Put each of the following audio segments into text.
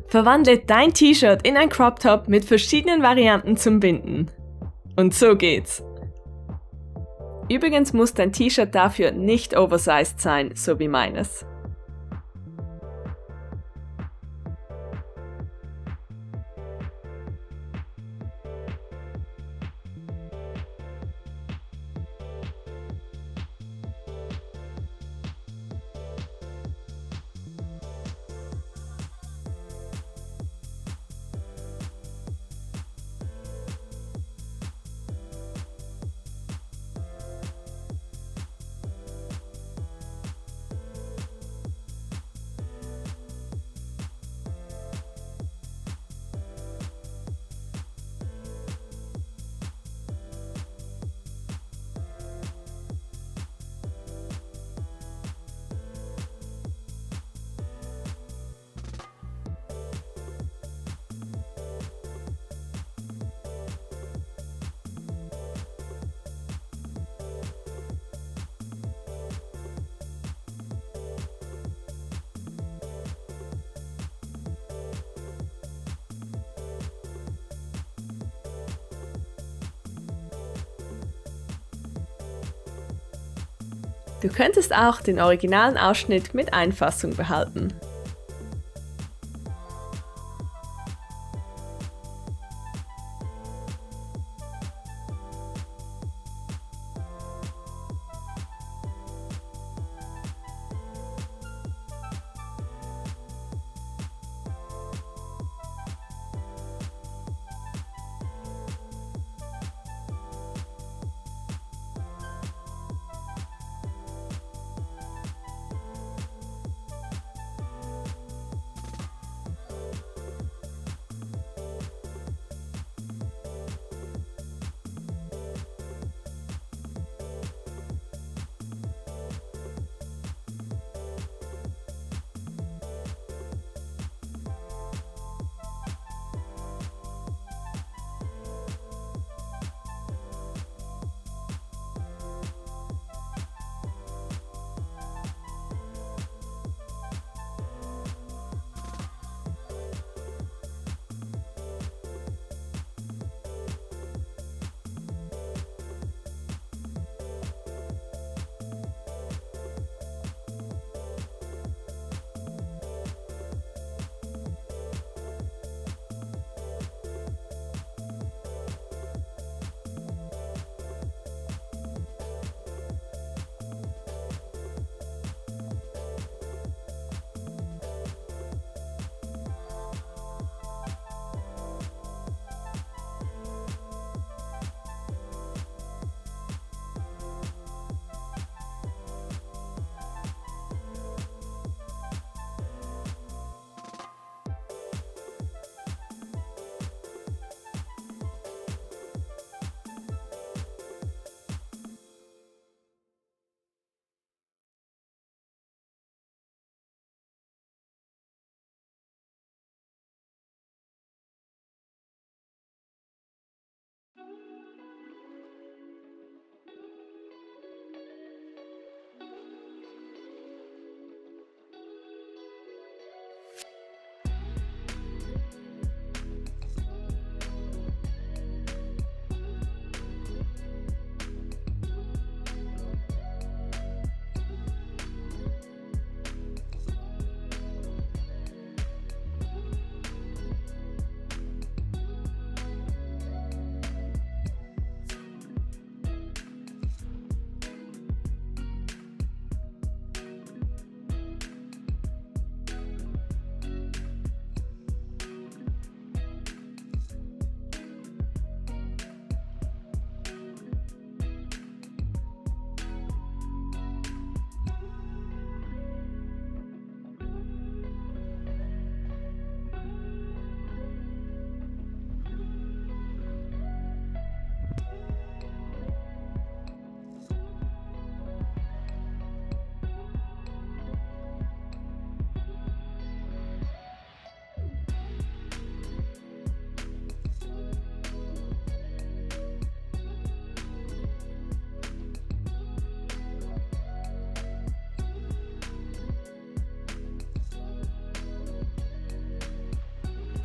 Verwandle dein T-Shirt in ein Crop Top mit verschiedenen Varianten zum Binden. Und so geht's. Übrigens muss dein T-Shirt dafür nicht oversized sein, so wie meines. Du könntest auch den originalen Ausschnitt mit Einfassung behalten.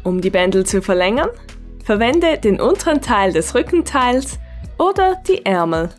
Um die Bändel zu verlängern, verwende den unteren Teil des Rückenteils oder die Ärmel.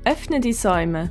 Öffne die Säume.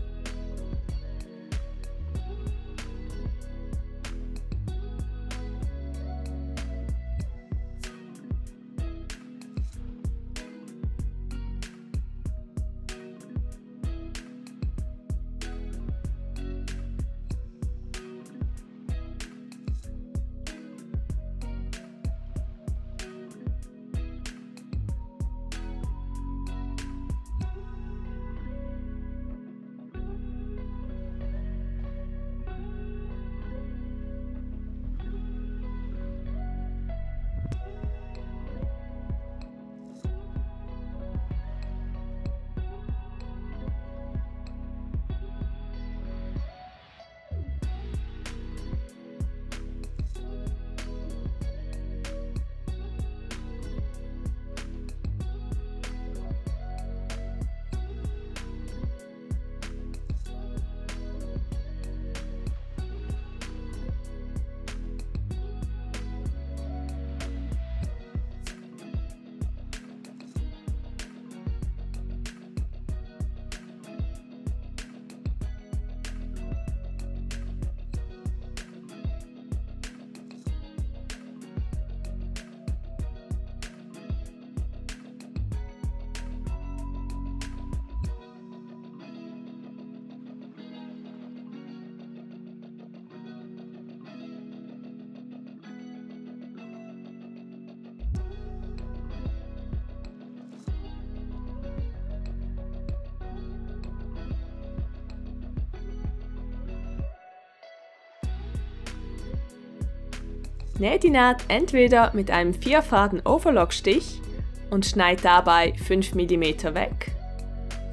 Nähe die Naht entweder mit einem 4-Faden-Overlock-Stich und schneid dabei 5 mm weg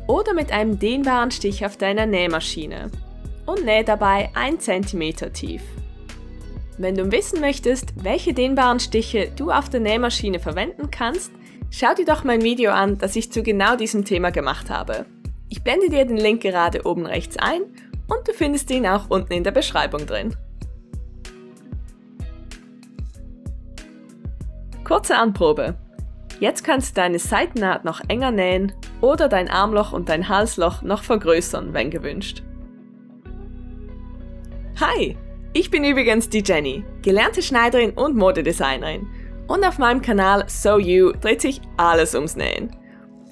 oder mit einem dehnbaren Stich auf deiner Nähmaschine und nähe dabei 1 cm tief. Wenn du wissen möchtest, welche dehnbaren Stiche du auf der Nähmaschine verwenden kannst, schau dir doch mein Video an, das ich zu genau diesem Thema gemacht habe. Ich blende dir den Link gerade oben rechts ein und du findest ihn auch unten in der Beschreibung drin. Kurze Anprobe. Jetzt kannst du deine Seitennaht noch enger nähen oder dein Armloch und dein Halsloch noch vergrößern, wenn gewünscht. Hi! Ich bin übrigens die Jenny, gelernte Schneiderin und Modedesignerin. Und auf meinem Kanal So You dreht sich alles ums Nähen.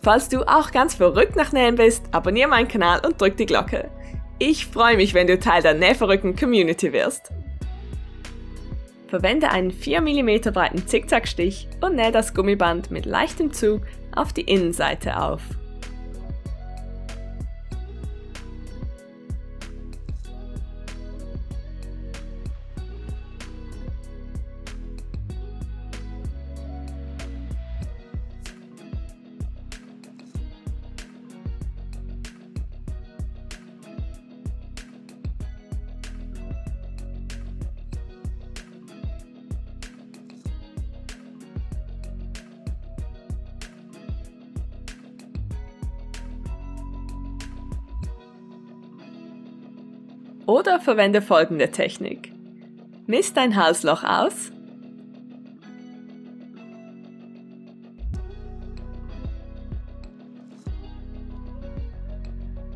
Falls du auch ganz verrückt nach Nähen bist, abonniere meinen Kanal und drück die Glocke. Ich freue mich, wenn du Teil der nähverrückten Community wirst. Verwende einen 4 mm breiten Zickzackstich und nähe das Gummiband mit leichtem Zug auf die Innenseite auf. Oder verwende folgende Technik. Misst dein Halsloch aus.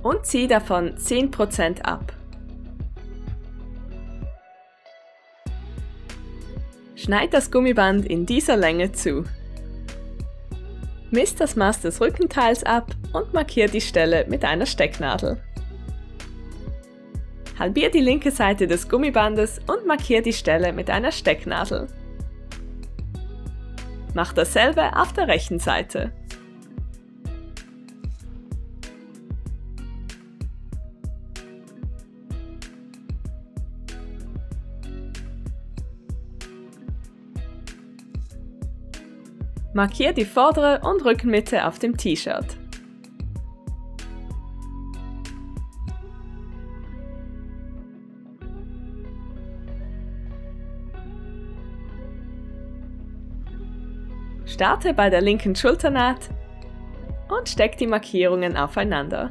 Und zieh davon 10% ab. Schneid das Gummiband in dieser Länge zu. Misst das Maß des Rückenteils ab und markiere die Stelle mit einer Stecknadel. Halbier die linke Seite des Gummibandes und markier die Stelle mit einer Stecknadel. Mach dasselbe auf der rechten Seite. Markier die vordere und Rückenmitte auf dem T-Shirt. Starte bei der linken Schulternaht und steck die Markierungen aufeinander.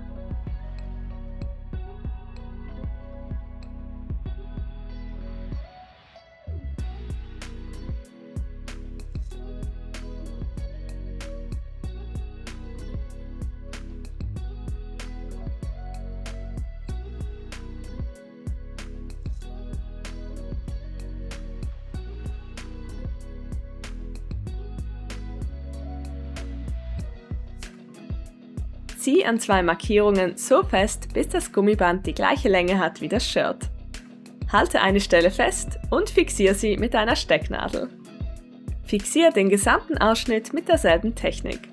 Zieh an 2 Markierungen so fest, bis das Gummiband die gleiche Länge hat wie das Shirt. Halte eine Stelle fest und fixiere sie mit einer Stecknadel. Fixiere den gesamten Ausschnitt mit derselben Technik.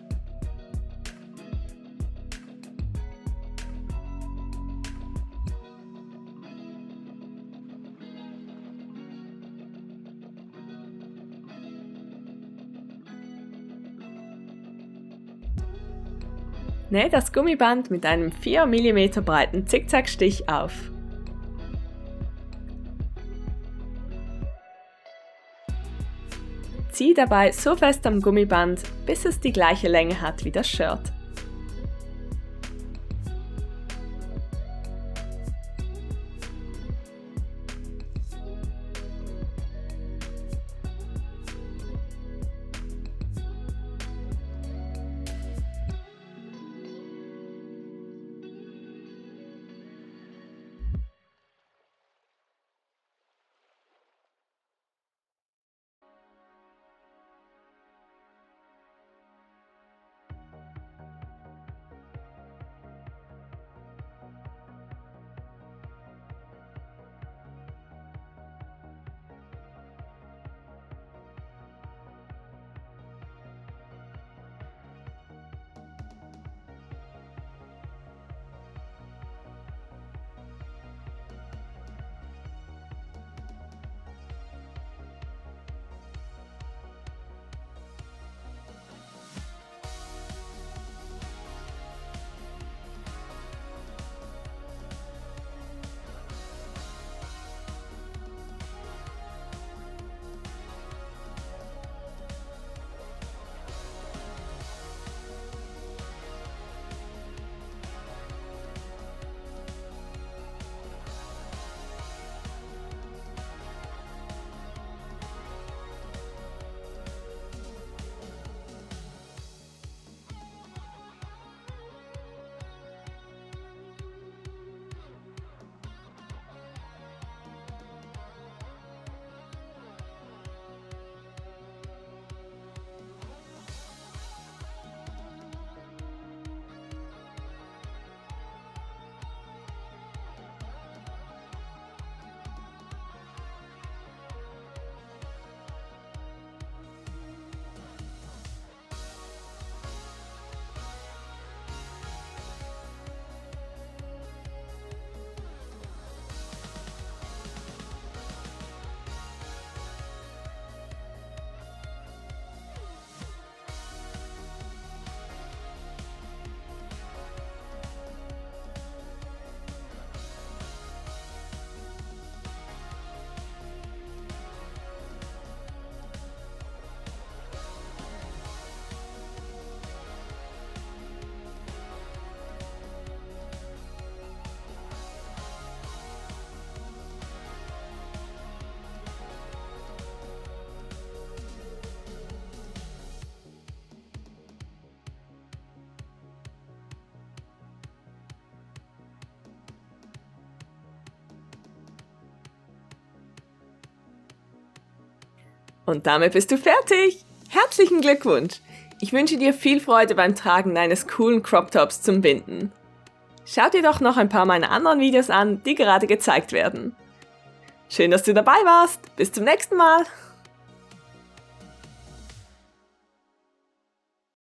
Nähe das Gummiband mit einem 4 mm breiten Zickzackstich auf. Zieh dabei so fest am Gummiband, bis es die gleiche Länge hat wie das Shirt. Und damit bist du fertig! Herzlichen Glückwunsch! Ich wünsche dir viel Freude beim Tragen deines coolen Crop Tops zum Binden. Schau dir doch noch ein paar meiner anderen Videos an, die gerade gezeigt werden. Schön, dass du dabei warst. Bis zum nächsten Mal.